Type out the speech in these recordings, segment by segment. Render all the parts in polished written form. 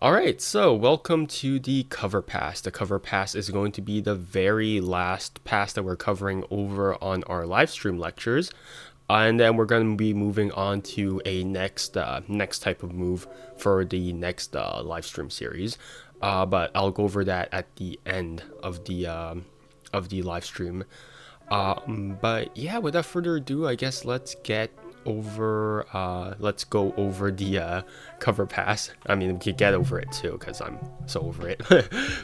All right, so welcome to the cover pass. The cover pass is going to be the very last pass that we're covering over on our live stream lectures. And then we're going to be moving on to a next type of move for the next live stream series. But I'll go over that at the end of the live stream. But yeah, without further ado, I guess let's go over the cover pass. I mean, we could get over it too because I'm so over it.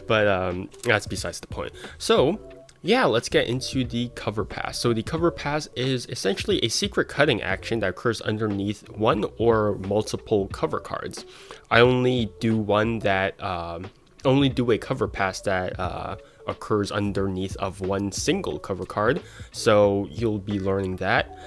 But that's besides the point. So yeah, let's get into the cover pass. So the cover pass is essentially a secret cutting action that occurs underneath one or multiple cover cards. I only do a cover pass that occurs underneath of one single cover card, so you'll be learning that.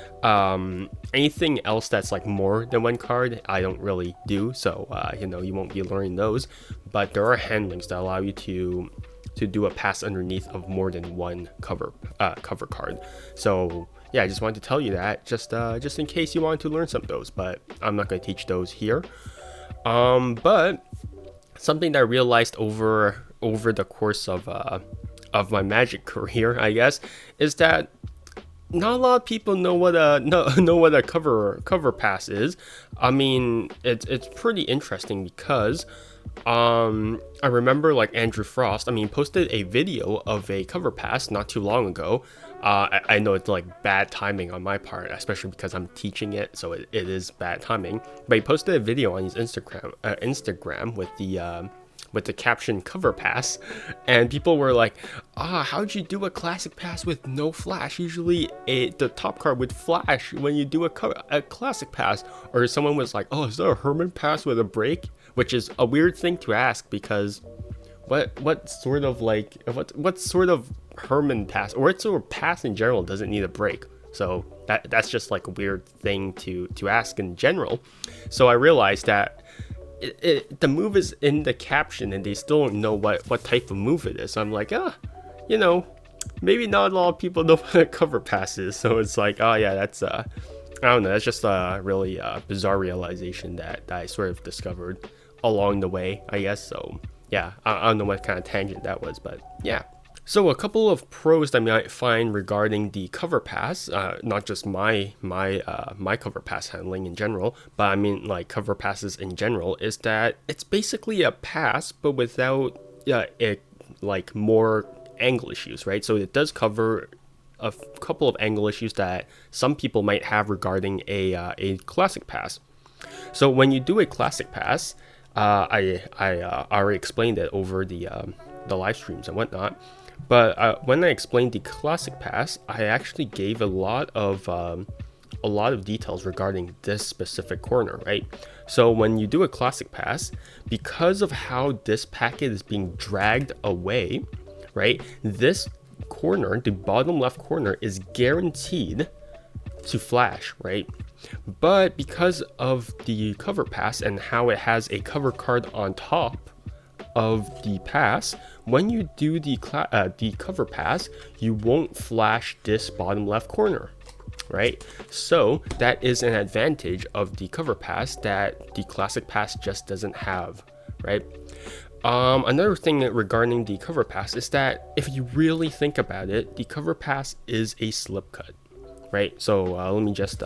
Anything else that's like more than one card, I don't really do, so you won't be learning those. But there are handlings that allow you to do a pass underneath of more than one cover card. So yeah, I just wanted to tell you that just in case you wanted to learn some of those, but I'm not going to teach those here. But something that I realized over the course of my Magic career, I guess, is that not a lot of people know what a cover pass is. I mean, it's pretty interesting because I remember like Andrew Frost, posted a video of a cover pass not too long ago. I know it's like bad timing on my part, especially because I'm teaching it, so it is bad timing. But he posted a video on his Instagram with the caption cover pass, and people were like, how'd you do a classic pass with no flash? Usually the top card would flash when you do a classic pass. Or someone was like, is there a Herman pass with a break? Which is a weird thing to ask, because what sort of Herman pass, or what sort of pass in general doesn't need a break? So that's just like a weird thing to ask in general. So I realized that the move is in the caption and they still don't know what type of move it is. So I'm like, maybe not a lot of people know what a cover pass is. So it's like, that's I don't know, that's just a really bizarre realization that I sort of discovered along the way, I guess. So yeah, I don't know what kind of tangent that was, but yeah. So a couple of pros that I might find regarding the cover pass, not just my cover pass handling in general, but I mean like cover passes in general, is that it's basically a pass but without more angle issues, right? So it does cover a couple of angle issues that some people might have regarding a classic pass. So when you do a classic pass, I already explained it over the live streams and whatnot. But when I explained the classic pass, I actually gave a lot of details regarding this specific corner, right? So when you do a classic pass, because of how this packet is being dragged away, right? This corner, the bottom left corner, is guaranteed to flash, right? But because of the cover pass and how it has a cover card on top of the pass, when you do the cover pass, you won't flash this bottom left corner, right? So that is an advantage of the cover pass that the classic pass just doesn't have, right? Another thing regarding the cover pass is that if you really think about it, the cover pass is a slip cut, right? So let me just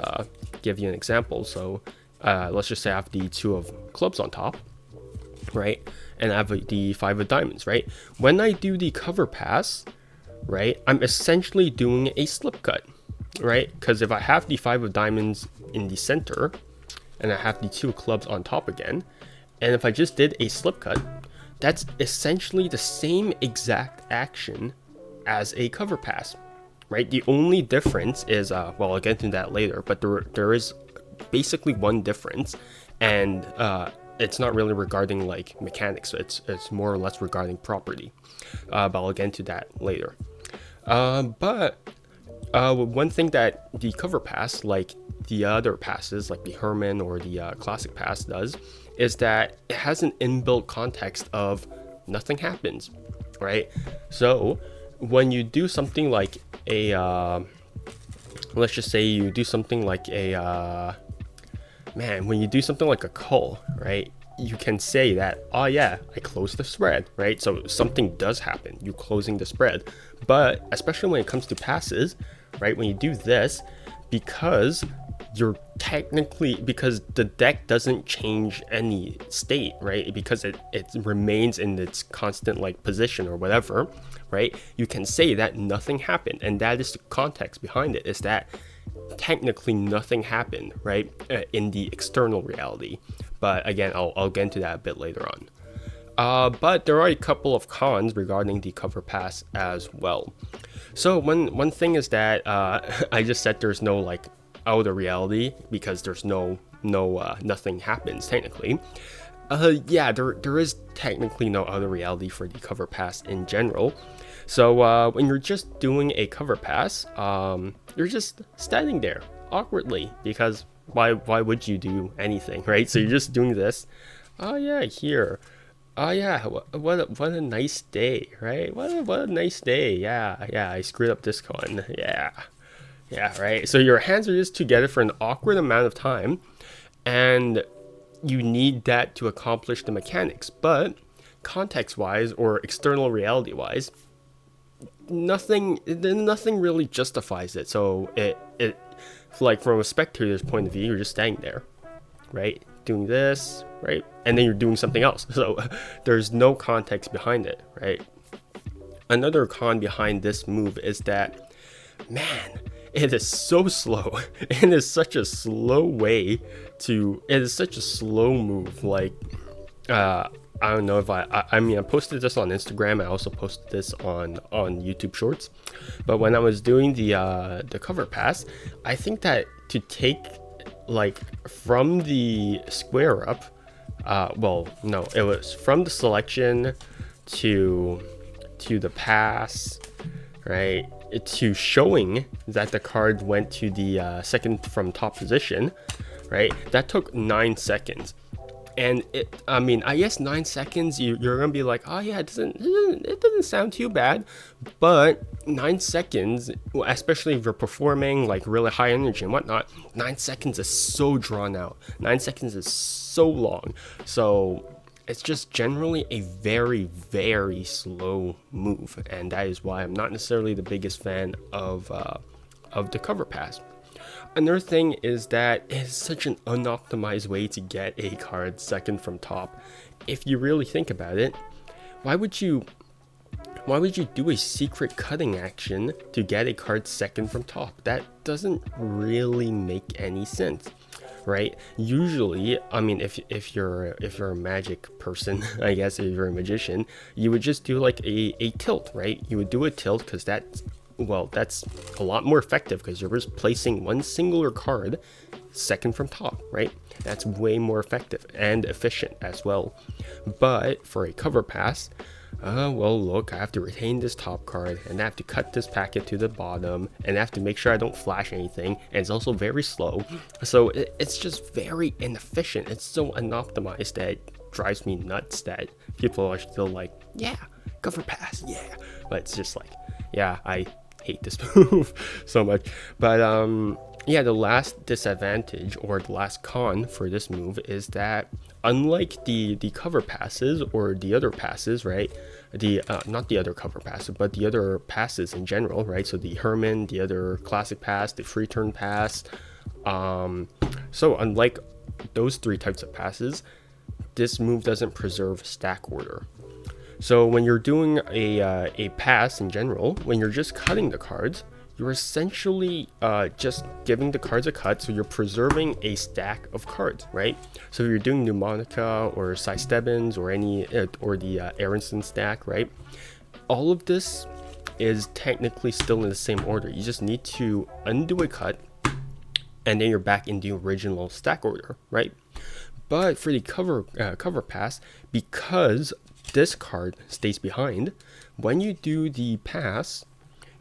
give you an example. So let's just say I have the 2 of clubs on top, right? And I have the 5 of diamonds, right? When I do the cover pass, right, I'm essentially doing a slip cut, right? Because if I have the 5 of diamonds in the center and I have the 2 of clubs on top again, and if I just did a slip cut, that's essentially the same exact action as a cover pass, right? The only difference is, well, I'll get into that later, but there is basically one difference, and it's not really regarding like mechanics. It's more or less regarding property, but I'll get into that later. But one thing that the cover pass, like the other passes, like the Herman or the classic pass does, is that it has an inbuilt context of nothing happens, right? So when you do something like a let's just say you do something like a when you do something like a cull, right, you can say that, oh yeah, I closed the spread, right? So something does happen, you're closing the spread. But especially when it comes to passes, right, when you do this, because because the deck doesn't change any state, right, because it remains in its constant like position or whatever, right, you can say that nothing happened. And that is the context behind it, is that technically nothing happened, right, in the external reality. But again, I'll get into that a bit later on. But there are a couple of cons regarding the cover pass as well. So one thing is that I just said there's no like outer reality because there's nothing happens technically. Yeah, there is technically no other reality for the cover pass in general. So when you're just doing a cover pass, you're just standing there awkwardly, because why would you do anything, right? So you're just doing this. Oh yeah, here. Oh yeah, what a nice day, right? What a nice day. Yeah, I screwed up this one. Yeah, right. So your hands are just together for an awkward amount of time, and you need that to accomplish the mechanics. But context-wise or external reality-wise, nothing really justifies it. So it like from a spectator's point of view, you're just standing there, right, doing this, right, and then you're doing something else. So there's no context behind it, right? Another con behind this move is that, man, it is so slow. It is such a slow way to. It is such a slow move. Like, I don't know if I mean, I posted this on Instagram. I also posted this on YouTube Shorts. But when I was doing the cover pass, I think that to take like from the square up, well, no, it was from the selection to the pass, right, to showing that the card went to the second from top position, right, that took 9 seconds. And I guess 9 seconds, you're gonna be like, oh yeah, it doesn't sound too bad. But 9 seconds, especially if you're performing like really high energy and whatnot, 9 seconds is so drawn out. 9 seconds is so long. So it's just generally a very, very slow move, and that is why I'm not necessarily the biggest fan of the cover pass. Another thing is that it's such an unoptimized way to get a card second from top. If you really think about it, why would you do a secret cutting action to get a card second from top? That doesn't really make any sense, right? Usually, I mean, if you're a magic person, I guess if you're a magician, you would just do like a tilt, right? You would do a tilt because that's a lot more effective, because you're just placing one singular card second from top, right? That's way more effective and efficient as well. But for a cover pass, well, look, I have to retain this top card, and I have to cut this packet to the bottom, and I have to make sure I don't flash anything, and it's also very slow. So it's just very inefficient. It's so unoptimized that it drives me nuts that people are still like, yeah, cover pass, yeah. But it's just like, yeah, I hate this move so much. But yeah, the last disadvantage or the last con for this move is that, unlike the cover passes or the other passes, right, the not the other cover passes but the other passes in general, right, so the Herman, the other classic pass, the free turn pass, so unlike those three types of passes, this move doesn't preserve stack order. So when you're doing a pass in general, when you're just cutting the cards, you're essentially just giving the cards a cut, so you're preserving a stack of cards, right? So if you're doing Pneumonica or Cy Stebbins or the Aronson stack, right? All of this is technically still in the same order. You just need to undo a cut, and then you're back in the original stack order, right? But for the cover pass, because this card stays behind, when you do the pass,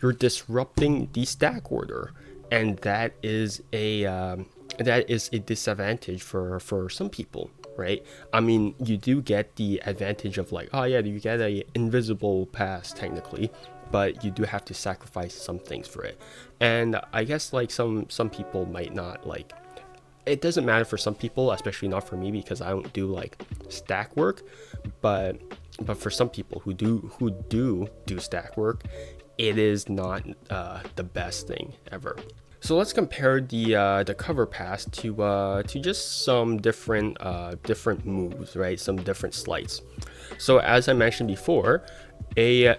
you're disrupting the stack order, and that is a disadvantage for some people, right? I mean, you do get the advantage of like, oh yeah, you get a invisible pass technically, but you do have to sacrifice some things for it. And I guess like some people might not like. it doesn't matter for some people, especially not for me because I don't do like stack work, but for some people who do stack work, it is not the best thing ever. So let's compare the cover pass to just some different moves, right? Some different slides. So as I mentioned before, a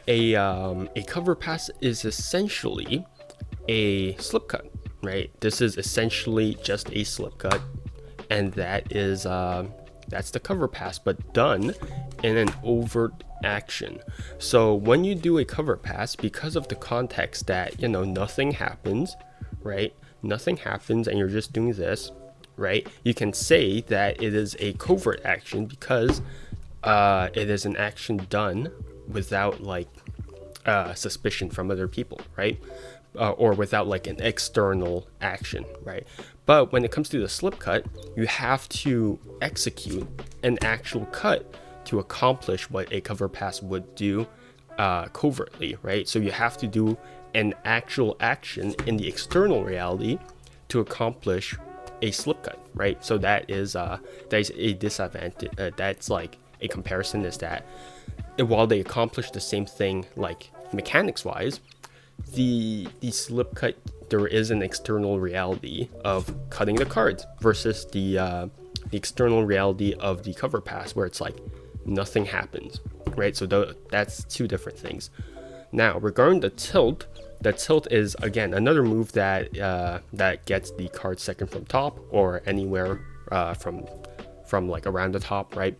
cover pass is essentially a slip cut, right? This is essentially just a slip cut, and that's the cover pass, but done in an overt action. So when you do a cover pass, because of the context that nothing happens, right? Nothing happens, and you're just doing this, right? You can say that it is a covert action because it is an action done without like suspicion from other people, right? Or without like an external action, right? But when it comes to the slip cut, you have to execute an actual cut to accomplish what a cover pass would do covertly, right? So you have to do an actual action in the external reality to accomplish a slip cut, right? So that is a disadvantage. That's like a comparison, is that while they accomplish the same thing like mechanics wise, the slip cut, there is an external reality of cutting the cards versus the external reality of the cover pass where it's like nothing happens, right? So that's two different things. Now regarding the tilt is again another move that gets the card second from top or anywhere from like around the top, right?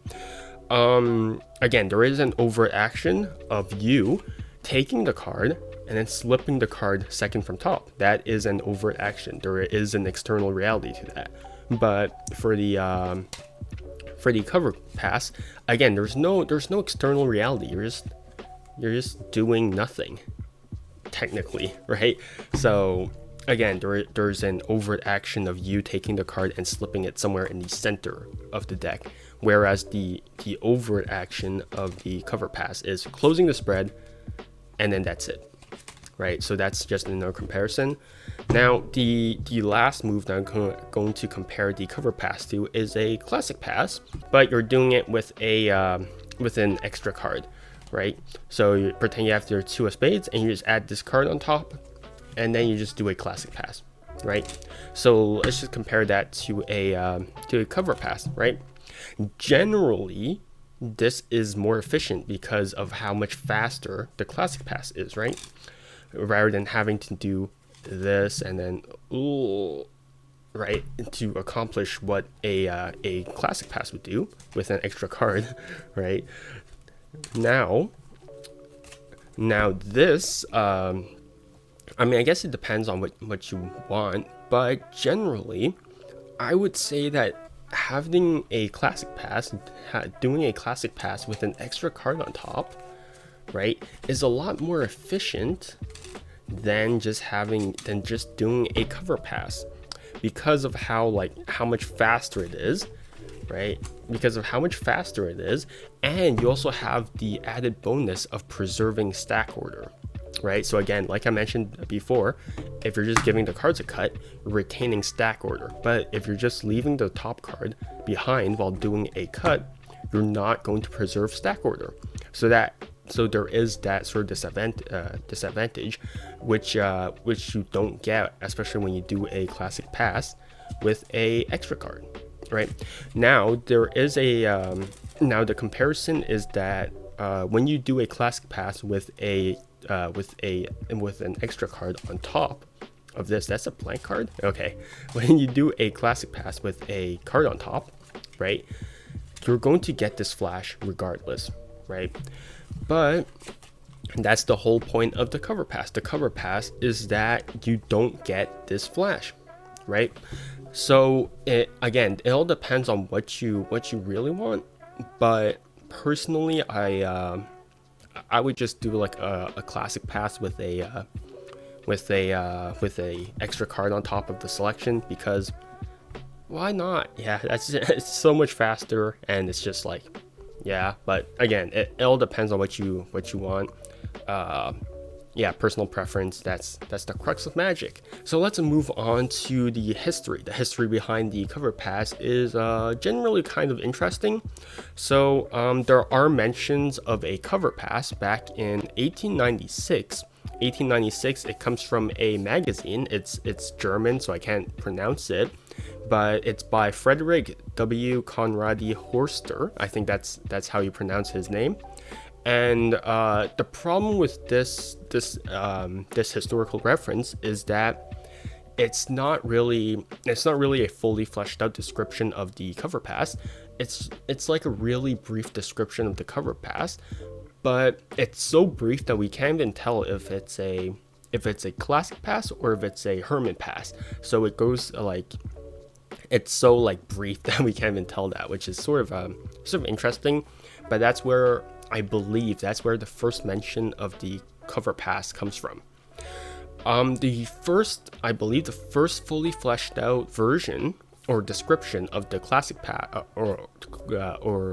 Again, there is an overt action of you taking the card and then slipping the card second from top. That is an overt action. There is an external reality to that. But for the cover pass, again, there's no external reality. You're just doing nothing, technically, right? So again, there's an overt action of you taking the card and slipping it somewhere in the center of the deck, whereas the overt action of the cover pass is closing the spread, and then that's it, right? So that's just another comparison. Now the last move that I'm going to compare the cover pass to is a classic pass, but you're doing it with an extra card, right? So you pretend you have your two of spades and you just add this card on top, and then you just do a classic pass, right? So let's just compare that to a cover pass, right? Generally, this is more efficient because of how much faster the classic pass is, right? Rather than having to do this and then right, to accomplish what a classic pass would do with an extra card, right? Now this I mean, I guess it depends on what you want, but generally I would say that having a classic pass, doing a classic pass with an extra card on top, right, is a lot more efficient than just doing a cover pass, because of how much faster it is, right? Because of how much faster it is, and you also have the added bonus of preserving stack order, right? So again, like I mentioned before, if you're just giving the cards a cut, you're retaining stack order. But if you're just leaving the top card behind while doing a cut, you're not going to preserve stack order. So there is that sort of disadvantage, which you don't get, especially when you do a classic pass with a extra card, right? Now there is now the comparison is that when you do a classic pass with an extra card on top of this, that's a blank card. Okay, when you do a classic pass with a card on top, right, you're going to get this flash regardless, right? But that's the whole point of the cover pass. The cover pass is that you don't get this flash, right? So it all depends on what you really want. But personally, I would just do like a classic pass with a extra card on top of the selection, because why not? Yeah, it's so much faster, and it's just like, yeah. But again, it all depends on what you want. Yeah, personal preference. That's the crux of Magic. So let's move on to the history. The history behind the cover pass is generally kind of interesting. So there are mentions of a cover pass back in 1896. 1896. It comes from a magazine. It's German, so I can't pronounce it, but it's by Frederick W. Conradi Horster. I think that's how you pronounce his name. And the problem with this historical reference is that it's not really a fully fleshed out description of the cover pass. It's like a really brief description of the cover pass, but it's so brief that we can't even tell if it's a classic pass or if it's a hermit pass. So it goes like, it's so like brief that we can't even tell that, which is sort of interesting. But that's where I believe that's where the first mention of the cover pass comes from. I believe the first fully fleshed out version or description of the classic pass or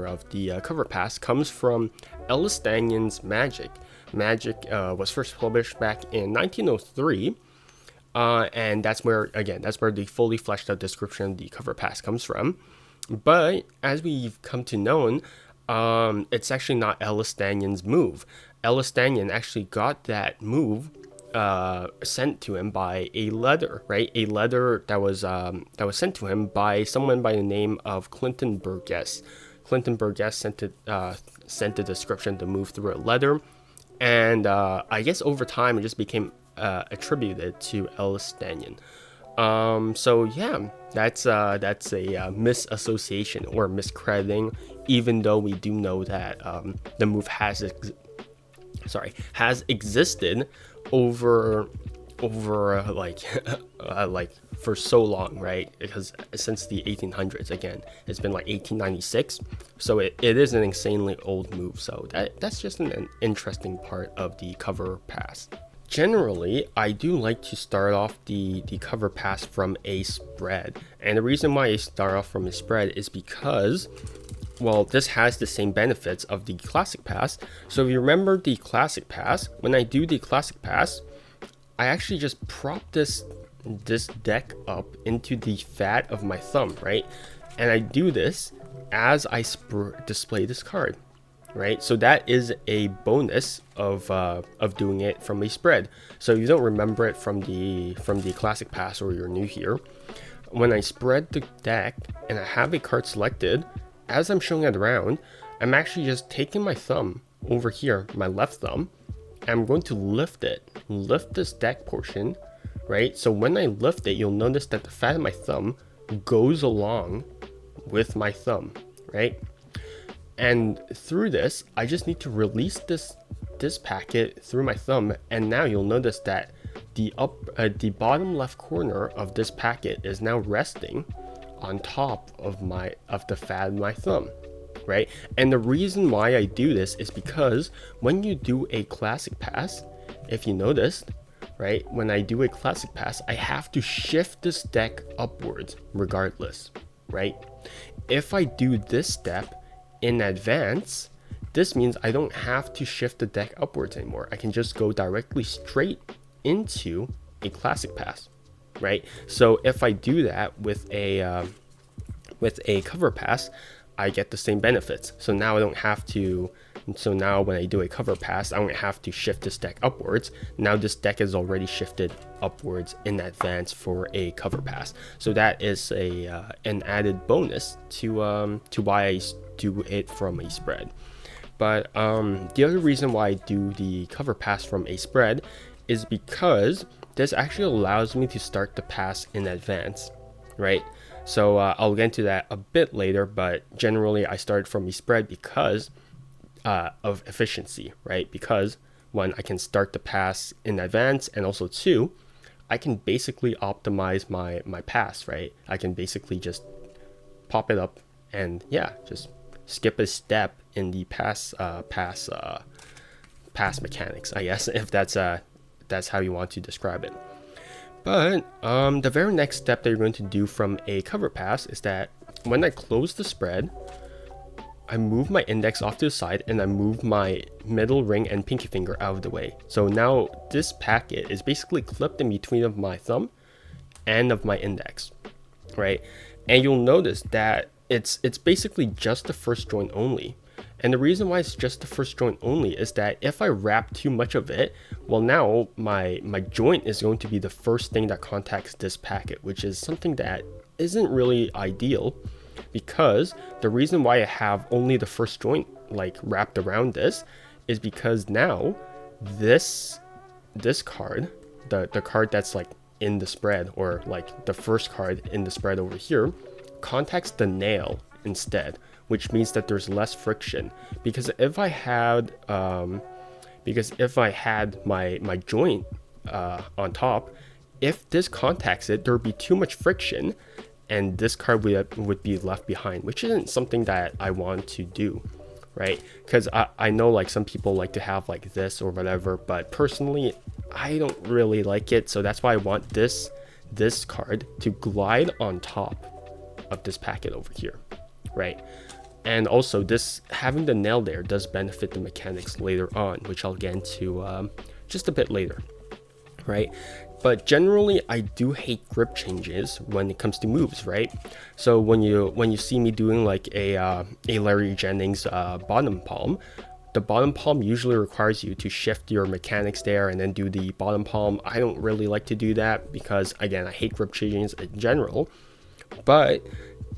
of the cover pass comes from Ellis Danion's Magic. Magic was first published back in 1903. And that's where the fully fleshed out description of the cover pass comes from. But as we've come to know, it's actually not Ellis Danion's move. Ellis Danion actually got that move sent to him by a letter, right? A letter that was sent to him by someone by the name of Clinton Burgess. Clinton Burgess sent the description of the move through a letter, and I guess over time it just became attributed to Ellis Danion. So yeah, that's a misassociation or miscrediting, even though we do know that the move has existed over like like for so long, right? Because since the 1800s, again, it's been like 1896, so it is an insanely old move. So that's just an interesting part of the cover pass. Generally, I do like to start off the cover pass from a spread. And the reason why I start off from a spread is because, well, this has the same benefits of the classic pass. So if you remember the classic pass, when I do the classic pass, I actually just prop this deck up into the fat of my thumb, right? And I do this as I display this card, right? So that is a bonus of doing it from a spread. So if you don't remember it from the classic pass, or you're new here, when I spread the deck and I have a card selected, as I'm showing it around, I'm actually just taking my thumb over here, my left thumb, and I'm going to lift this deck portion, right? So when I lift it, you'll notice that the fat of my thumb goes along with my thumb, right? And through this, I just need to release this packet through my thumb, and now you'll notice that the bottom left corner of this packet is now resting on top of the fat of my thumb, right? And the reason why I do this is because when you do a classic pass, if you noticed, right, when I do a classic pass, I have to shift this deck upwards regardless, right? If I do this step in advance, this means I don't have to shift the deck upwards anymore. I can just go directly straight into a classic pass, right? So if I do that with a cover pass, I get the same benefits. So now I don't have to. So now when I do a cover pass, I don't have to shift this deck upwards. Now this deck is already shifted upwards in advance for a cover pass. So that is an added bonus to why I do it from a spread. But the other reason why I do the cover pass from a spread is because this actually allows me to start the pass in advance, right? So I'll get into that a bit later, but generally I started from a spread because of efficiency, right? Because one, I can start the pass in advance, and also two, I can basically optimize my pass, right? I can basically just pop it up and yeah, just skip a step in the pass mechanics, I guess, if that's how you want to describe it. But the very next step that you're going to do from a cover pass is that when I close the spread, I move my index off to the side and I move my middle ring and pinky finger out of the way. So now this packet is basically clipped in between of my thumb and of my index, right? And you'll notice that it's basically just the first joint only. And the reason why it's just the first joint only is that if I wrap too much of it, well, now my joint is going to be the first thing that contacts this packet, which is something that isn't really ideal, because the reason why I have only the first joint like wrapped around this is because now this card, the card that's like in the spread, or like the first card in the spread over here, contacts the nail instead, which means that there's less friction. Because if I had my joint on top, if this contacts it, there would be too much friction and this card would be left behind, which isn't something that I want to do, right? Because I know like some people like to have like this or whatever, but personally I don't really like it. So that's why I want this card to glide on top of this packet over here, right? And also this having the nail there does benefit the mechanics later on, which I'll get into just a bit later, right? But generally I do hate grip changes when it comes to moves, right? So when you see me doing like a Larry Jennings bottom palm, the bottom palm usually requires you to shift your mechanics there and then do the bottom palm. I don't really like to do that because, again, I hate grip changes in general. But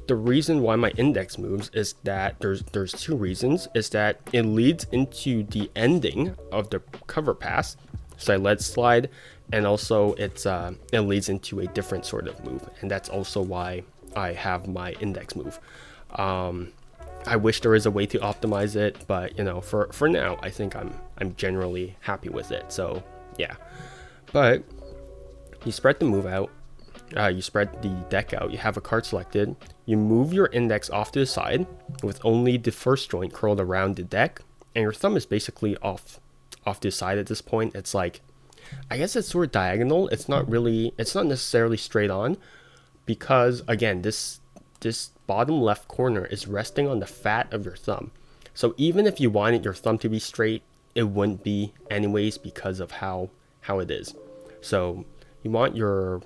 the reason why my index moves is that there's two reasons. Is that it leads into the ending of the cover pass, so I let slide, and also it leads into a different sort of move, and that's also why I have my index move. I wish there was a way to optimize it, but you know, for now, I think I'm generally happy with it. So yeah, but you spread the move out, you spread the deck out, you have a card selected, you move your index off to the side with only the first joint curled around the deck, and your thumb is basically off to the side at this point. It's like, I guess it's sort of diagonal. It's not necessarily straight on, because again, this bottom left corner is resting on the fat of your thumb. So even if you wanted your thumb to be straight, it wouldn't be anyways because of how it is. So you want your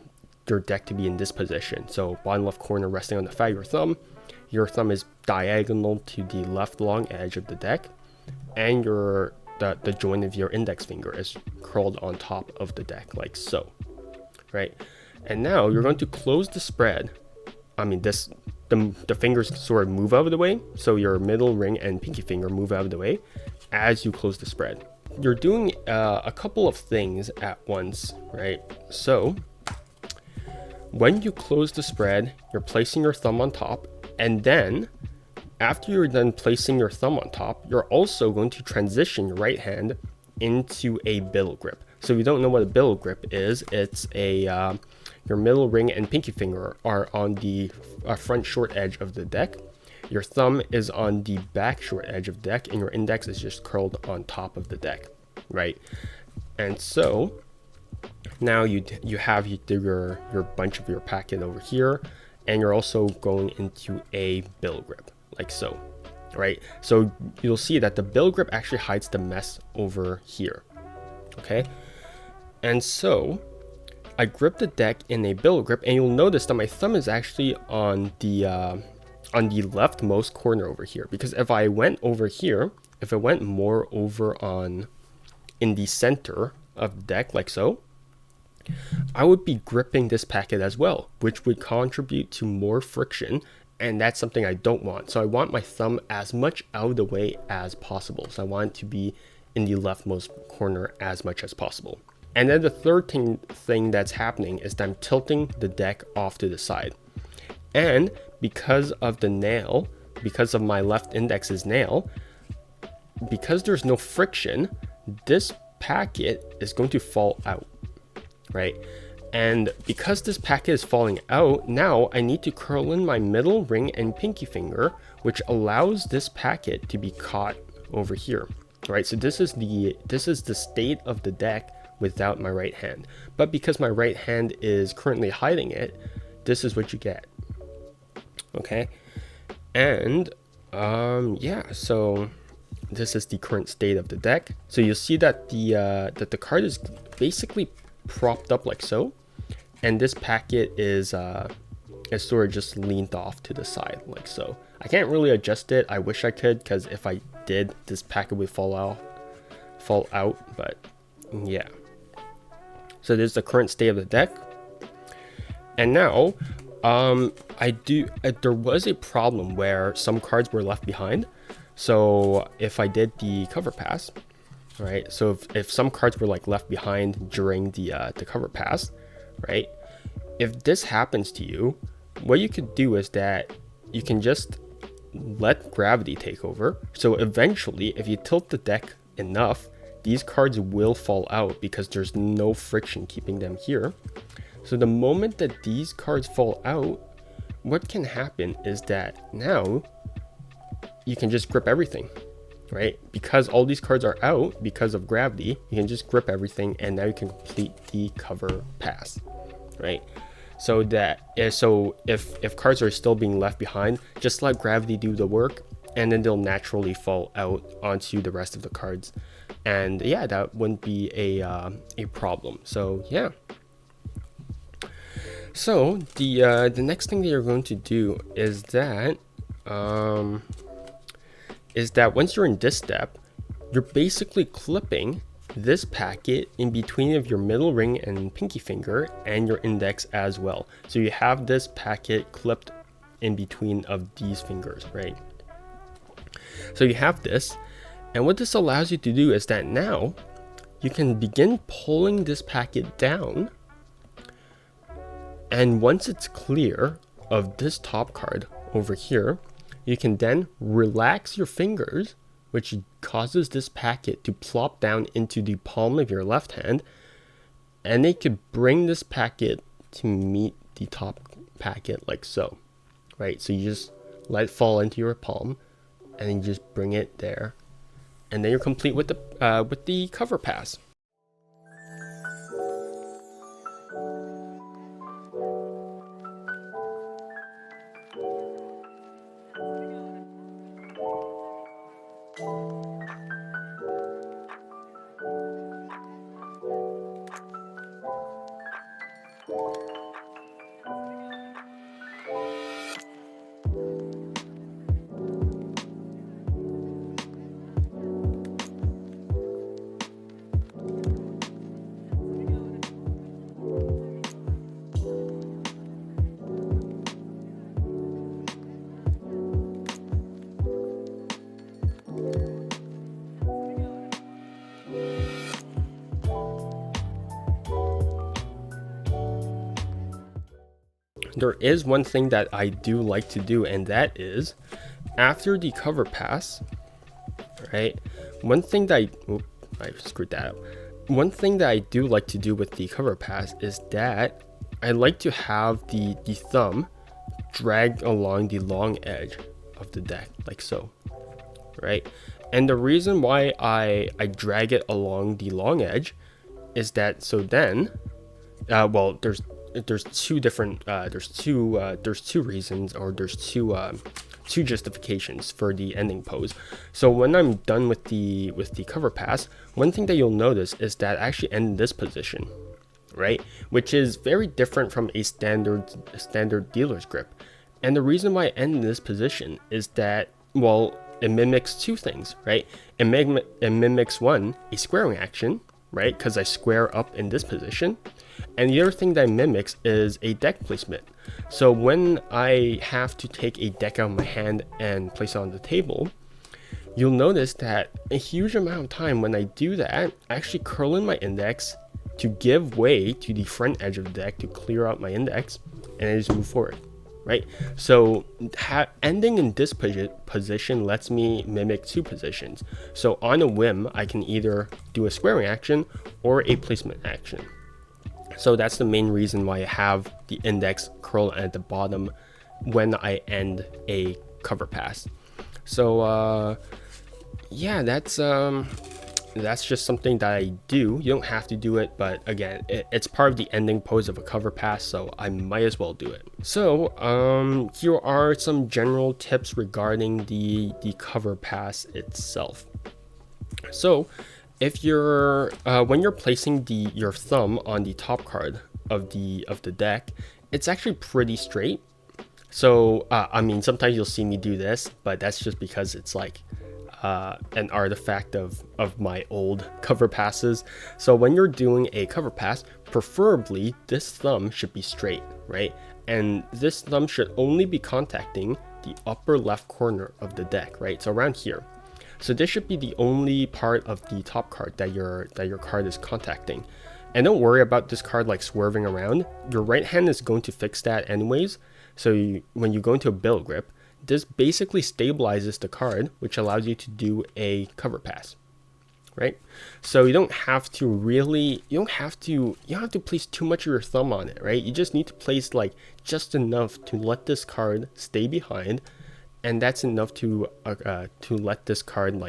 deck to be in this position. So bottom left corner resting on the fat of your thumb is diagonal to the left long edge of the deck, and the joint of your index finger is curled on top of the deck, like so, right? And now you're going to close the spread. I mean, the fingers sort of move out of the way, so your middle ring and pinky finger move out of the way as you close the spread. You're doing a couple of things at once, right? So when you close the spread, you're placing your thumb on top, and then after you're done placing your thumb on top, you're also going to transition your right hand into a billow grip. So if you don't know what a billow grip is, it's your middle ring and pinky finger are on the front short edge of the deck. Your thumb is on the back short edge of the deck, and your index is just curled on top of the deck, right? And so now you have your bunch of your packet over here, and you're also going into a billow grip, like so, right? So you'll see that the billow grip actually hides the mess over here, okay? And so I grip the deck in a billow grip, and you'll notice that my thumb is actually on the leftmost corner over here, because if I went over here, if it went more over in the center of the deck, like so, I would be gripping this packet as well, which would contribute to more friction, and that's something I don't want. So I want my thumb as much out of the way as possible. So I want it to be in the leftmost corner as much as possible. And then the third thing that's happening is that I'm tilting the deck off to the side. And because of the nail, because of my left index's nail, because there's no friction, this packet is going to fall out, right? And because this packet is falling out, now I need to curl in my middle ring and pinky finger, which allows this packet to be caught over here, right? So this is the state of the deck without my right hand. But because my right hand is currently hiding it, this is what you get, okay? And Yeah, so this is the current state of the deck. So you'll see that the card is basically propped up like so, and this packet is sort of just leaned off to the side like so. I can't really adjust it. I wish I could, because if I did, this packet would fall out. But yeah. So this is the current state of the deck. And now, there was a problem where some cards were left behind. So if I did the cover pass, right? So if some cards were like left behind during the cover pass, right? If this happens to you, what you could do is that you can just let gravity take over. So eventually, if you tilt the deck enough, these cards will fall out because there's no friction keeping them here. So the moment that these cards fall out, what can happen is that now you can just grip everything, right? Because all these cards are out because of gravity, you can just grip everything, and now you can complete the cover pass, right? So if cards are still being left behind, just let gravity do the work, and then they'll naturally fall out onto the rest of the cards. And yeah, that wouldn't be a problem. So yeah. So the next thing that you're going to do is that once you're in this step, you're basically clipping this packet in between of your middle ring and pinky finger and your index as well. So you have this packet clipped in between of these fingers, right? So you have this, and what this allows you to do is that now you can begin pulling this packet down, and once it's clear of this top card over here, you can then relax your fingers, which causes this packet to plop down into the palm of your left hand, and it could bring this packet to meet the top packet like so, right? So you just let it fall into your palm, and then you just bring it there, and then you're complete with the cover pass. There is one thing that I do like to do, and that is after the cover pass, right? One thing that I screwed that up. One thing that I do like to do with the cover pass is that I like to have the thumb drag along the long edge of the deck like so, right? And the reason why I drag it along the long edge is that so then well, there's two different there's two reasons, or there's two justifications for the ending pose. So when I'm done with the cover pass, one thing that you'll notice is that I actually end in this position, right? Which is very different from a standard dealer's grip. And the reason why I end in this position is that, well, it mimics two things, right? It mimics one, a squaring action, right? Because I square up in this position. And the other thing that mimics is a deck placement. So when I have to take a deck out of my hand and place it on the table, you'll notice that a huge amount of time when I do that, I actually curl in my index to give way to the front edge of the deck to clear out my index, and I just move forward, right? So ending in this position lets me mimic two positions. So on a whim, I can either do a squaring action or a placement action. So that's the main reason why I have the index curl at the bottom when I end a cover pass. So yeah, that's that's just something that I do. You don't have to do it, but again, it's part of the ending pose of a cover pass, so I might as well do it. So here are some general tips regarding the cover pass itself. So if you're when you're placing your thumb on the top card of the deck, it's actually pretty straight. So I mean, sometimes you'll see me do this, but that's just because it's like an artifact of my old cover passes. So when you're doing a cover pass, preferably this thumb should be straight, right? And this thumb should only be contacting the upper left corner of the deck, right? So around here. So this should be the only part of the top card that your card is contacting. And don't worry about this card like swerving around. Your right hand is going to fix that anyways. So when you go into a bill grip, this basically stabilizes the card, which allows you to do a cover pass, right? So you don't have to place too much of your thumb on it, right? You just need to place like just enough to let this card stay behind, and that's enough to let this card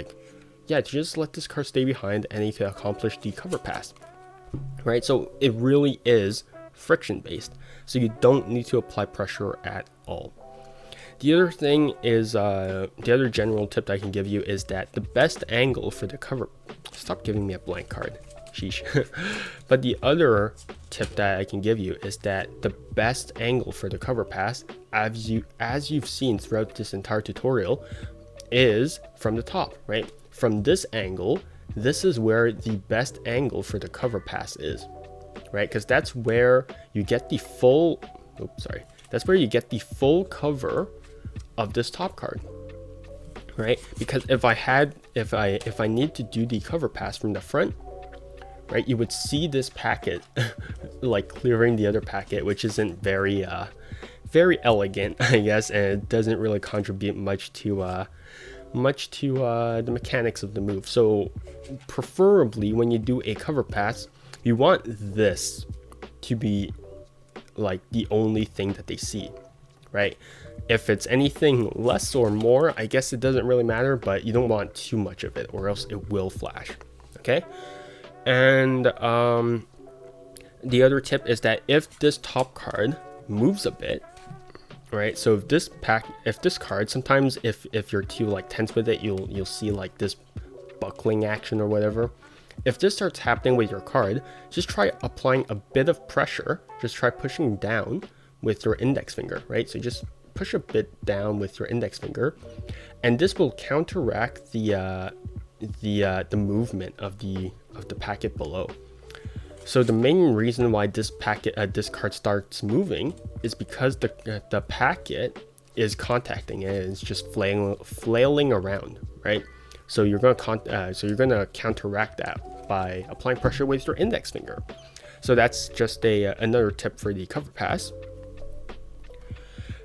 just let this card stay behind, and you can accomplish the cover pass, right? So it really is friction based, so you don't need to apply pressure at all. The other thing is, the other general tip that I can give you is that the best angle for the cover... Stop giving me a blank card. Sheesh. But the other tip that I can give you is that the best angle for the cover pass, as you've seen throughout this entire tutorial, is from the top, right? From this angle, this is where the best angle for the cover pass is, right? Because that's where you get the full... That's where you get the full cover of this top card, right? Because if I need to do the cover pass from the front, right, you would see this packet like clearing the other packet, which isn't very elegant, I guess, and it doesn't really contribute much to the mechanics of the move. So preferably when you do a cover pass, you want this to be like the only thing that they see, right? If it's anything less or more, I guess it doesn't really matter, but you don't want too much of it or else it will flash, okay? And the other tip is that if this top card moves a bit, right? So if this card, sometimes if you're too like tense with it, you'll see like this buckling action or whatever. If this starts happening with your card, just try applying a bit of pressure. Just try pushing down with your index finger, right? So just push a bit down with your index finger, and this will counteract the movement of the packet below. So the main reason why this card starts moving is because the packet is contacting it and it's just flailing around, right? So you're gonna counteract that by applying pressure with your index finger. So that's just another tip for the cover pass.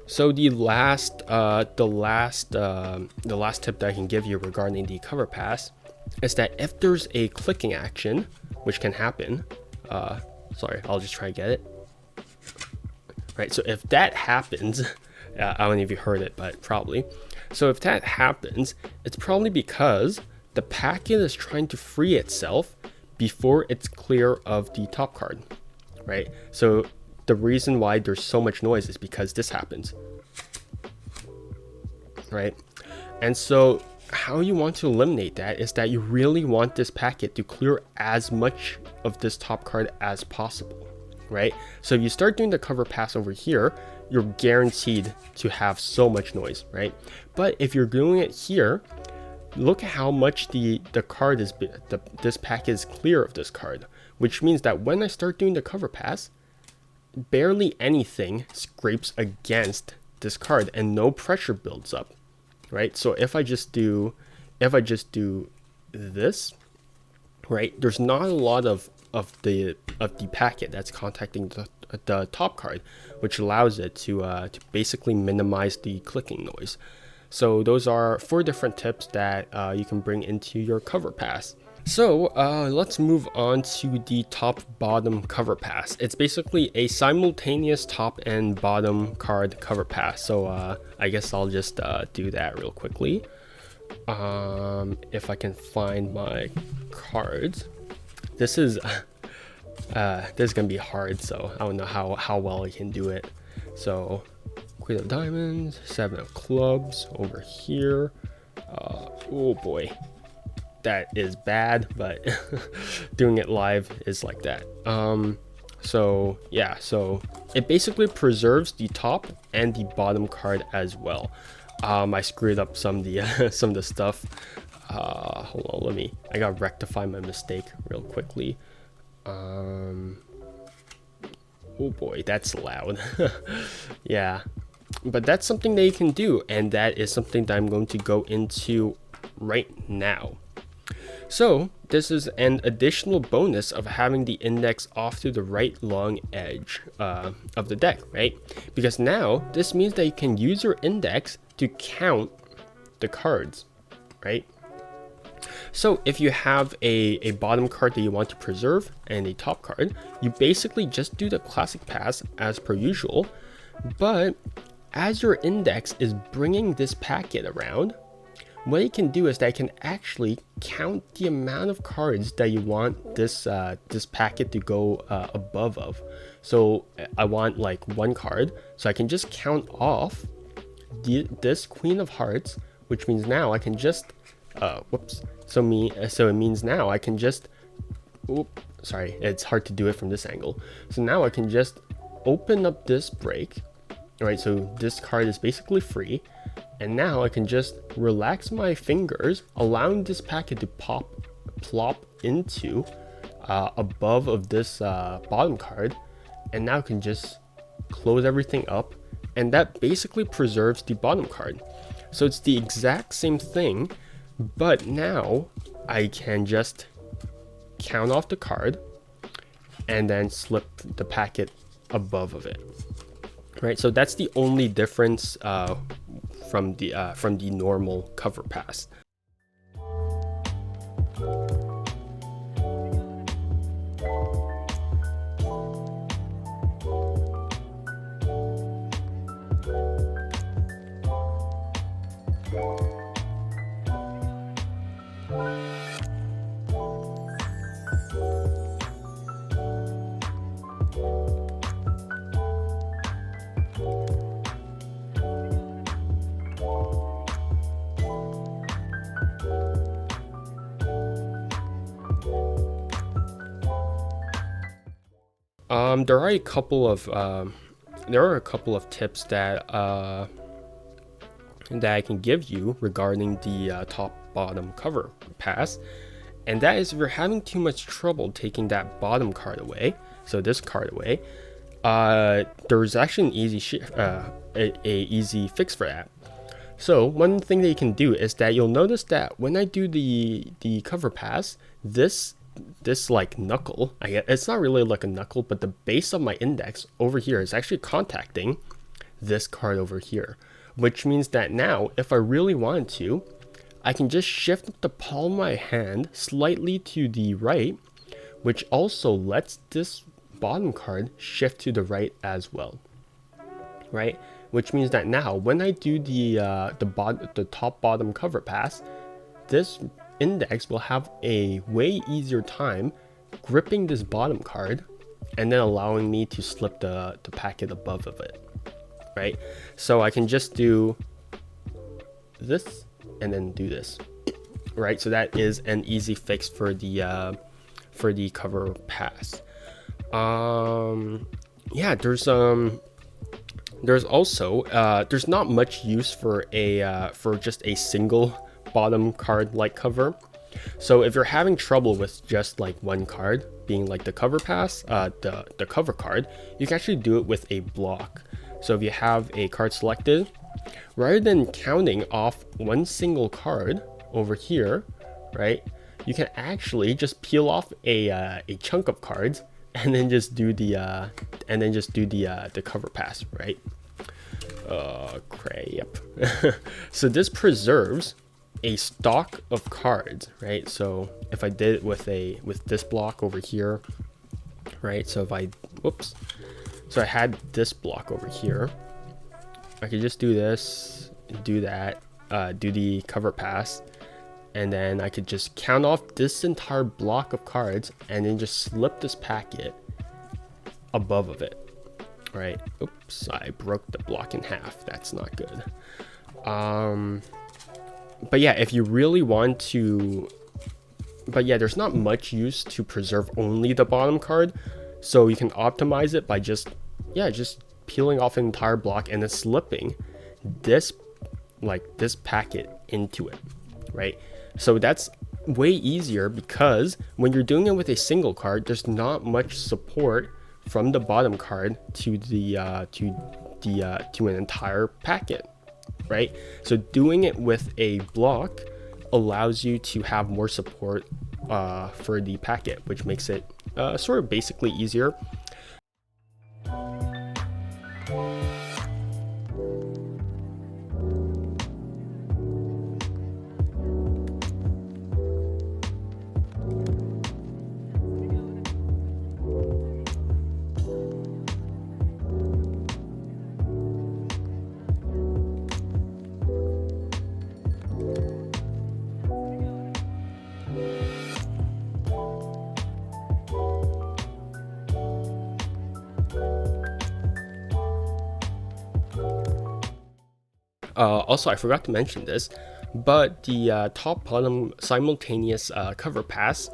So the last tip that I can give you regarding the cover pass is that if there's a clicking action, which can happen, sorry, I'll just try to get it. Right, so if that happens, I don't know if you heard it, but probably. So if that happens, it's probably because the packet is trying to free itself before it's clear of the top card, right? So the reason why there's so much noise is because this happens, right? And so how you want to eliminate that is that you really want this packet to clear as much of this top card as possible, right? So if you start doing the cover pass over here, you're guaranteed to have so much noise, right? But if you're doing it here, look at how much the card is, this packet is clear of this card, which means that when I start doing the cover pass, barely anything scrapes against this card and no pressure builds up, right? So if I just do this, right, there's not a lot of the packet that's contacting the top card, which allows it to basically minimize the clicking noise. So those are 4 different tips that you can bring into your cover pass. So let's move on to the top bottom cover pass. It's basically a simultaneous top and bottom card cover pass. So I guess I'll just do that real quickly. If I can find my cards, this is gonna be hard, so I don't know how well I can do it. So Queen of Diamonds, 7 of Clubs over here. Oh boy, that is bad, but doing it live is like that. So yeah, so it basically preserves the top and the bottom card as well. I screwed up some of the some of the stuff. Hold on, I gotta rectify my mistake real quickly. Oh boy, that's loud. Yeah, but that's something that you can do, and that is something that I'm going to go into right now. So this is an additional bonus of having the index off to the right long edge of the deck, right? Because now this means that you can use your index to count the cards, right? So if you have a bottom card that you want to preserve and a top card, you basically just do the classic pass as per usual. But as your index is bringing this packet around, what you can do is that you can actually count the amount of cards that you want this this packet to go above of. So I want like 1 card, so I can just count off this Queen of Hearts, which means now I can just so it means now I can just sorry, it's hard to do it from this angle. So now I can just open up this break. All right, so this card is basically free. And now I can just relax my fingers, allowing this packet to plop into above of this bottom card. And now I can just close everything up, and that basically preserves the bottom card. So it's the exact same thing, but now I can just count off the card and then slip the packet above of it. Right, so that's the only difference from the normal cover pass. There are a couple of tips that I can give you regarding the top bottom cover pass, and that is if you're having too much trouble taking that bottom card away, so this card away, there's actually an easy fix for that. So one thing that you can do is that you'll notice that when I do the cover pass, this like knuckle, it's not really like a knuckle, but the base of my index over here is actually contacting this card over here, which means that now if I really wanted to, I can just shift the palm of my hand slightly to the right, which also lets this bottom card shift to the right as well, right? Which means that now when I do the top bottom cover pass, this index will have a way easier time gripping this bottom card and then allowing me to slip the packet above of it, right? So I can just do this and then do this, right? So that is an easy fix for the cover pass. Yeah, there's also there's not much use for just a single bottom card like cover. So if you're having trouble with just like one card being like the cover pass, the cover card, you can actually do it with a block. So if you have a card selected, rather than counting off one single card over here, right, you can actually just peel off a chunk of cards and then just do the cover pass, right? Crap. So this preserves a stock of cards, right? So if I did it with this block over here, right? So if I so I had this block over here, I could just do this, do that, do the cover pass, and then I could just count off this entire block of cards and then just slip this packet above of it, right? Oops, I broke the block in half. That's not good. But yeah, if you really want to, but yeah, there's not much use to preserve only the bottom card, so you can optimize it by just peeling off an entire block and then slipping this packet into it, right? So that's way easier, because when you're doing it with a single card, there's not much support from the bottom card to an entire packet, right? So doing it with a block allows you to have more support for the packet, which makes it sort of basically easier. Also, I forgot to mention this, but the top bottom simultaneous cover pass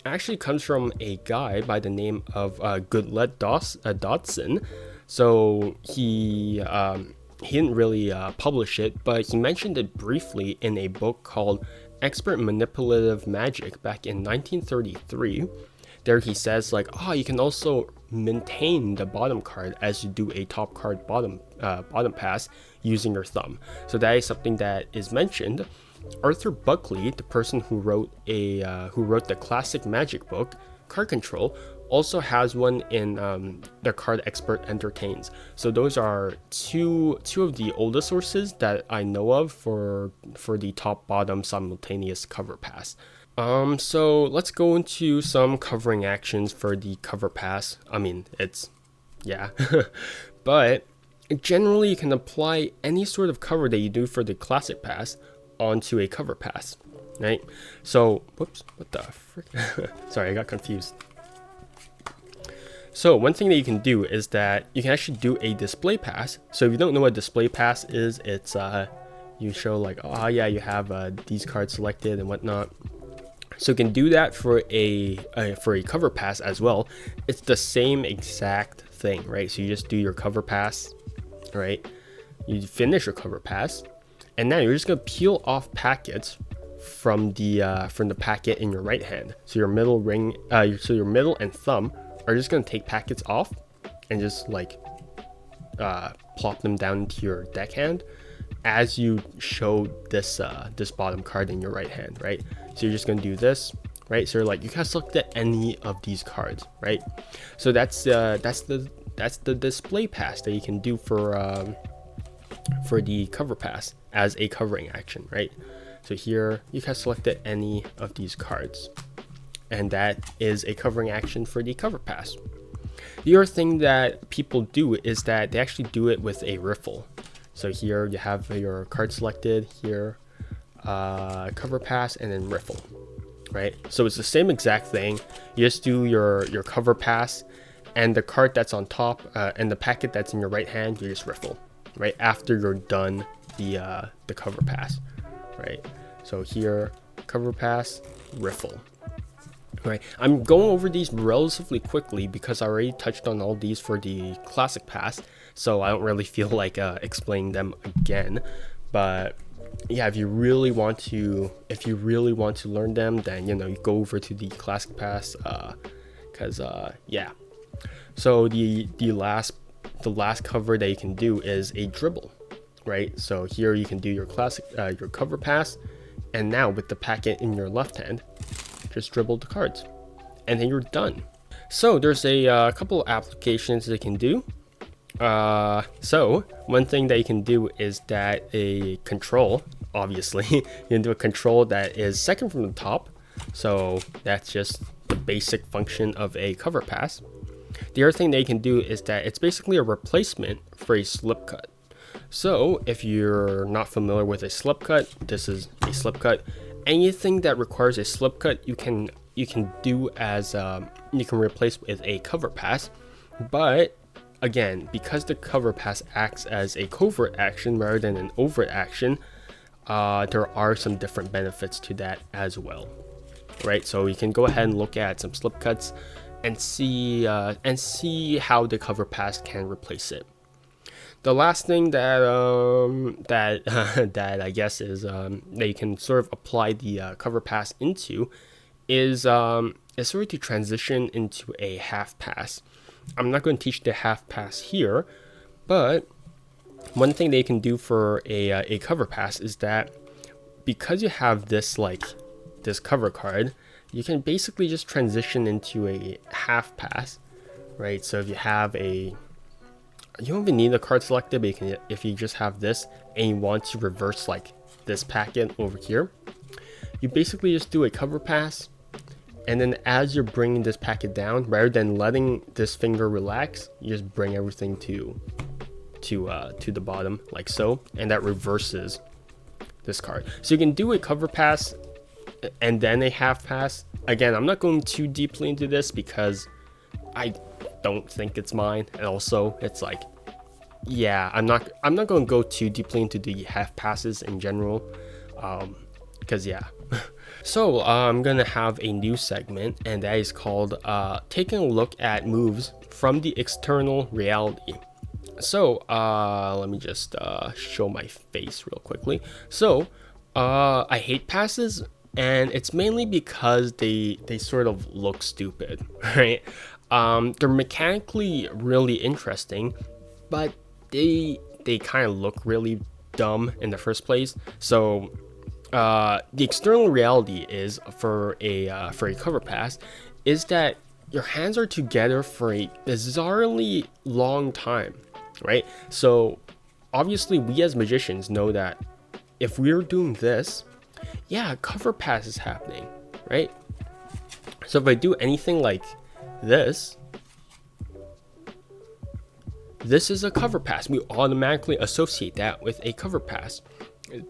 actually comes from a guy by the name of Goodlet Dodson. So he didn't really publish it, but he mentioned it briefly in a book called Expert Manipulative Magic back in 1933. There he says like, you can also maintain the bottom card as you do a top card bottom pass using your thumb. So that is something that is mentioned. Arthur Buckley, the person who wrote the classic Magic book, Card Control, also has one in the Card Expert Entertains. So those are two of the oldest sources that I know of for the top bottom simultaneous cover pass. So let's go into some covering actions for the cover pass. I mean, but generally you can apply any sort of cover that you do for the classic pass onto a cover pass, right? So, whoops, what the frick? Sorry, I got confused. So one thing that you can do is that you can actually do a display pass. So if you don't know what display pass is, it's you show like, you have these cards selected and whatnot. So you can do that for a cover pass as well. It's the same exact thing, right? So you just do your cover pass, right? You finish your cover pass, and now you're just gonna peel off packets from the packet in your right hand. So your middle ring, your middle and thumb are just gonna take packets off and just like plop them down into your deckhand as you show this bottom card in your right hand, right? So you're just gonna do this, right? So you're like, you can select any of these cards, right? So that's the display pass that you can do for the cover pass as a covering action, right? So here you can select any of these cards, and that is a covering action for the cover pass. The other thing that people do is that they actually do it with a riffle. So here you have your card selected, here cover pass, and then riffle, right? So it's the same exact thing. You just do your cover pass, and the card that's on top and the packet that's in your right hand, you just riffle, right? After you're done the cover pass, right? So here, cover pass, riffle. Right, I'm going over these relatively quickly because I already touched on all these for the classic pass, so I don't really feel like explaining them again. But yeah, if you really want to learn them, then you go over to the classic pass, because yeah. So the last cover that you can do is a dribble, right? So here you can do your classic your cover pass, and now with the packet in your left hand, just dribble the cards, and then you're done. So there's a couple applications that you can do. So one thing that you can do is that a control, obviously, you can do a control that is second from the top. So that's just the basic function of a cover pass. The other thing that you can do is that it's basically a replacement for a slip cut. So if you're not familiar with a slip cut, this is a slip cut. Anything that requires a slip cut, you can do as you can replace with a cover pass. But again, because the cover pass acts as a covert action rather than an overt action, there are some different benefits to that as well, right? So you can go ahead and look at some slip cuts and see how the cover pass can replace it. The last thing that that I guess is that you can sort of apply the cover pass into is sort of to transition into a half pass. I'm not going to teach the half pass here, but one thing they can do for a cover pass is that because you have this this cover card, you can basically just transition into a half pass, right? So if you have you don't even need the card selected, but you can, if you just have this and you want to reverse like this packet over here, you basically just do a cover pass, and then as you're bringing this packet down, rather than letting this finger relax, you just bring everything to the bottom like so, and that reverses this card. So you can do a cover pass and then a half pass. Again, I'm not going too deeply into this because I don't think it's mine, and also it's like, yeah, I'm not going to go too deeply into the half passes in general, because yeah. So I'm gonna have a new segment, and that is called taking a look at moves from the external reality. So let me just show my face real quickly. So I hate passes, and it's mainly because they sort of look stupid, right? They're mechanically really interesting, but they kind of look really dumb in the first place. So the external reality is for a cover pass is that your hands are together for a bizarrely long time, right? So obviously we as magicians know that if we're doing this, yeah, cover pass is happening, right? So if I do anything like this is a cover pass. We automatically associate that with a cover pass.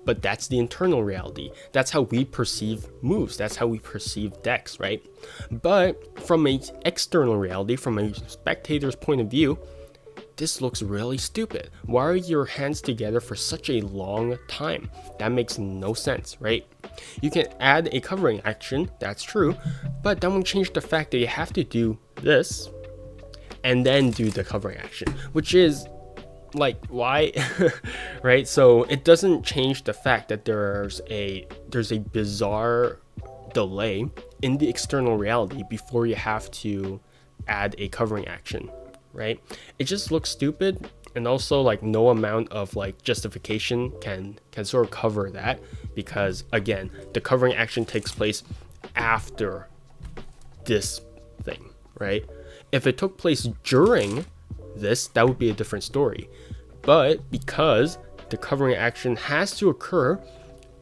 But that's the internal reality. That's how we perceive moves. That's how we perceive decks, right? But from an external reality, from a spectator's point of view, this looks really stupid. Why are your hands together for such a long time? That makes no sense, right? You can add a covering action, that's true, but that won't change the fact that you have to do this and then do the covering action, which is like, why? Right? So it doesn't change the fact that there's a bizarre delay in the external reality before you have to add a covering action, right? It just looks stupid, and also like no amount of like justification can sort of cover that, because again, the covering action takes place after this thing, right? If it took place during this, that would be a different story. But because the covering action has to occur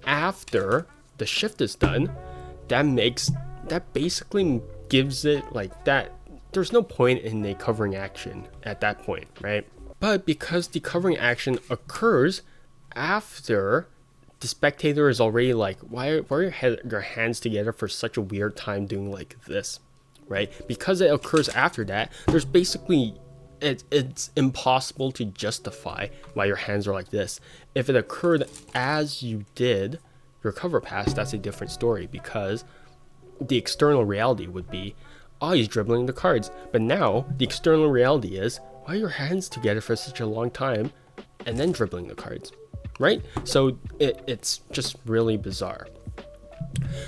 after the shift is done, that basically gives it like that. There's no point in a covering action at that point, right? But because the covering action occurs after the spectator is already like, why are your hands together for such a weird time doing like this, right? Because it occurs after that, there's basically, it's impossible to justify why your hands are like this. If it occurred as you did your cover pass, that's a different story, because the external reality would be, oh, he's dribbling the cards. But now the external reality is, why are your hands together for such a long time and then dribbling the cards, right? So it's just really bizarre.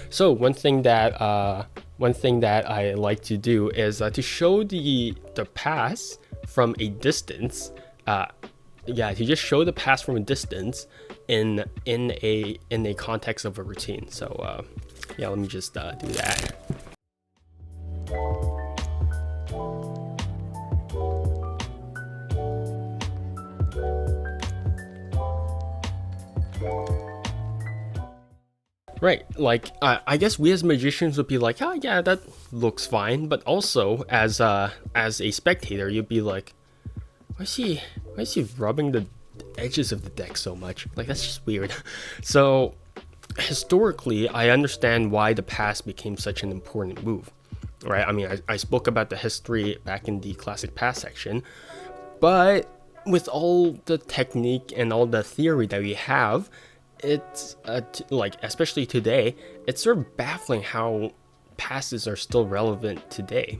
So one thing that I like to do is to show the pass from a distance. To just show the pass from a distance in a context of a routine. So let me just do that. Right, like I guess we as magicians would be like, oh yeah, that looks fine. But also as a spectator, you'd be like, why is he rubbing the edges of the deck so much. Like, that's just weird. So historically, I understand why the pass became such an important move, right? I mean, I spoke about the history back in the classic pass section, but with all the technique and all the theory that we have, it's like, especially today, it's sort of baffling how passes are still relevant today,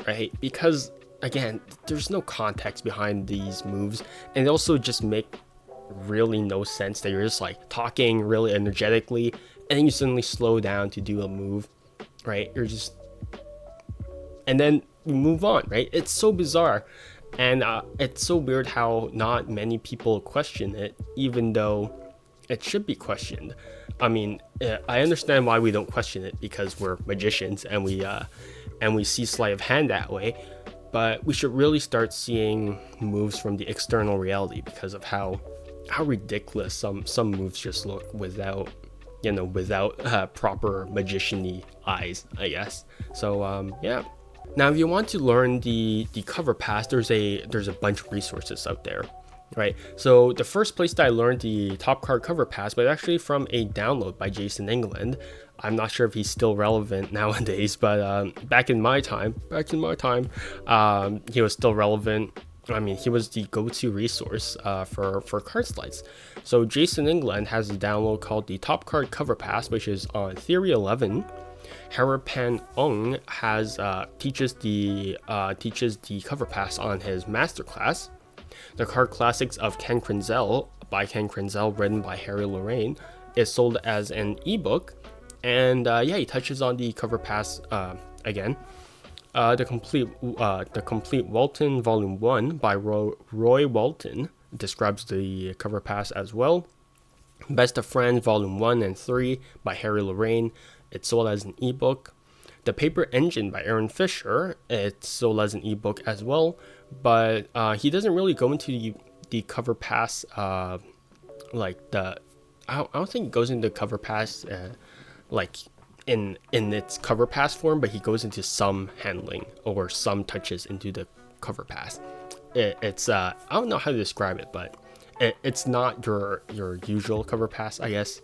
right? Because again, there's no context behind these moves, and they also just make really no sense that you're just like talking really energetically and then you suddenly slow down to do a move, right? You're just, and then you move on, right? It's so bizarre. And it's so weird how not many people question it, even though it should be questioned. I mean, I understand why we don't question it, because we're magicians and we see sleight of hand that way. But we should really start seeing moves from the external reality, because of how ridiculous some moves just look without proper magician-y eyes, I guess. So yeah. Now, if you want to learn the cover pass, there's a bunch of resources out there, right? So the first place that I learned the top card cover pass was actually from a download by Jason England. I'm not sure if he's still relevant nowadays, but back in my time, he was still relevant. I mean, he was the go-to resource for card slides. So Jason England has a download called the Top Card Cover Pass, which is on Theory 11. Harapan Ong has teaches the cover pass on his masterclass. The Card Classics of Ken Krenzel by Ken Krenzel, written by Harry Lorraine, is sold as an ebook, and yeah, he touches on the cover pass again. The complete Walton Volume 1 by Roy Walton describes the cover pass as well. Best of Friends Volume 1 and 3 by Harry Lorraine, it's sold as an ebook. The Paper Engine by Aaron Fisher, it's sold as an ebook as well, but he doesn't really go into the cover pass like the I don't think he goes into cover pass like in its cover pass form, but he goes into some handling or some touches into the cover pass. It's I don't know how to describe it, but it's not your usual cover pass, I guess,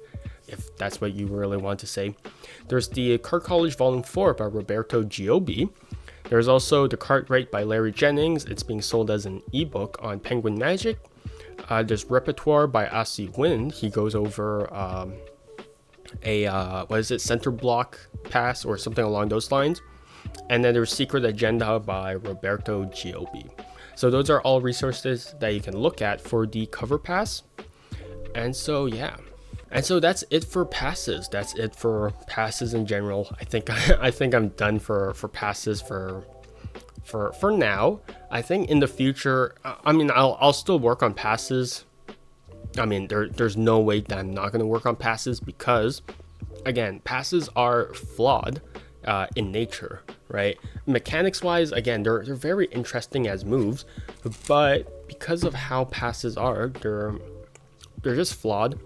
if that's what you really want to say. There's the Card College Volume 4 by Roberto Giobbi. There's also the Card Rate by Larry Jennings. It's being sold as an ebook on Penguin Magic. There's Repertoire by Asi Wind. He goes over center block pass or something along those lines. And then there's Secret Agenda by Roberto Giobbi. So those are all resources that you can look at for the cover pass. And so yeah. And so that's it for passes. That's it for passes in general. I think I'm done for passes for now. I think in the future, I mean, I'll still work on passes. I mean, there's no way that I'm not going to work on passes, because again, passes are flawed in nature, right? Mechanics wise, again, they're very interesting as moves, but because of how passes are, they're just flawed,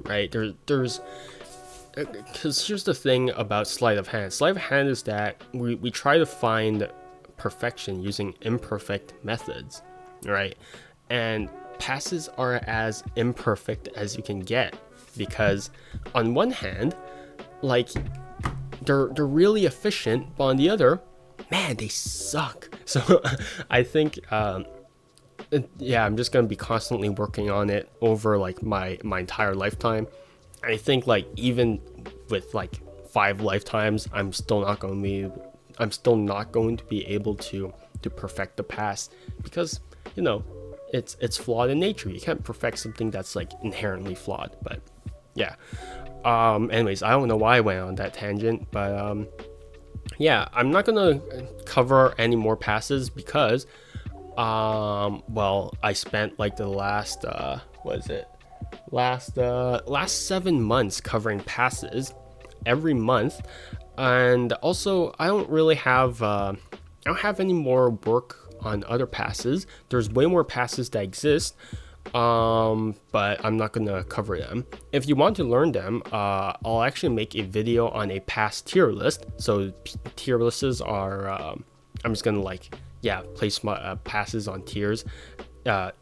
right? There's because here's the thing about sleight of hand. Sleight of hand is that we try to find perfection using imperfect methods, right? And passes are as imperfect as you can get, because on one hand, like, they're really efficient, but on the other, man, they suck. So I think yeah, I'm just gonna be constantly working on it over like my entire lifetime. I think like even with like 5 lifetimes, I'm still not going to be able to perfect the pass, because you know it's flawed in nature. You can't perfect something that's like inherently flawed. But yeah, anyways, I don't know why I went on that tangent, but yeah, I'm not gonna cover any more passes because well, I spent like the last last 7 months covering passes every month, and also I don't really have I don't have any more work on other passes. There's way more passes that exist, but I'm not gonna cover them. If you want to learn them, I'll actually make a video on a pass tier list. So tier lists are I'm just gonna like place my passes on tiers,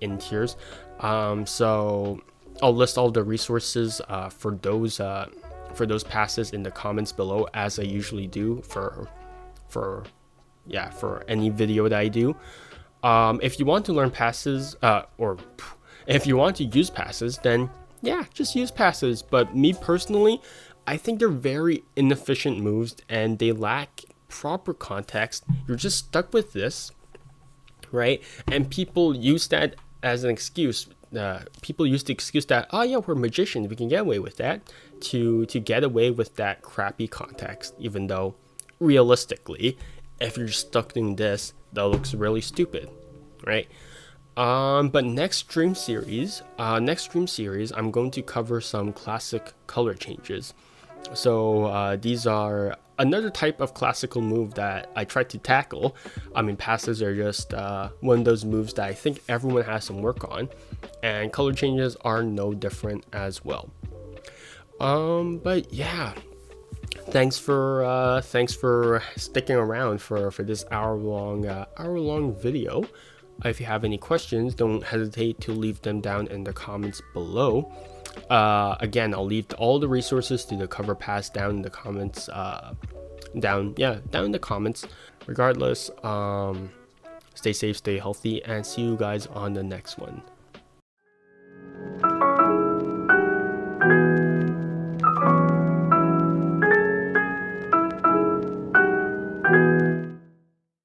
in tiers. So I'll list all the resources for those passes in the comments below, as I usually do for any video that I do. If you want to learn passes, or if you want to use passes, then yeah, just use passes. But me personally, I think they're very inefficient moves and they lack proper context. You're just stuck with this, right? And people use that as an excuse. People use the excuse that, oh yeah, we're magicians, we can get away with that, to get away with that crappy context, even though realistically, if you're stuck doing this, that looks really stupid, right? But next stream series, I'm going to cover some classic color changes. So these are another type of classical move that I tried to tackle. I mean, passes are just one of those moves that I think everyone has some work on, and color changes are no different as well. But yeah, thanks for sticking around for this hour long video. If you have any questions, don't hesitate to leave them down in the comments below. Again, I'll leave all the resources to the cover pass down in the comments. Down in the comments. Regardless, stay safe, stay healthy, and see you guys on the next one.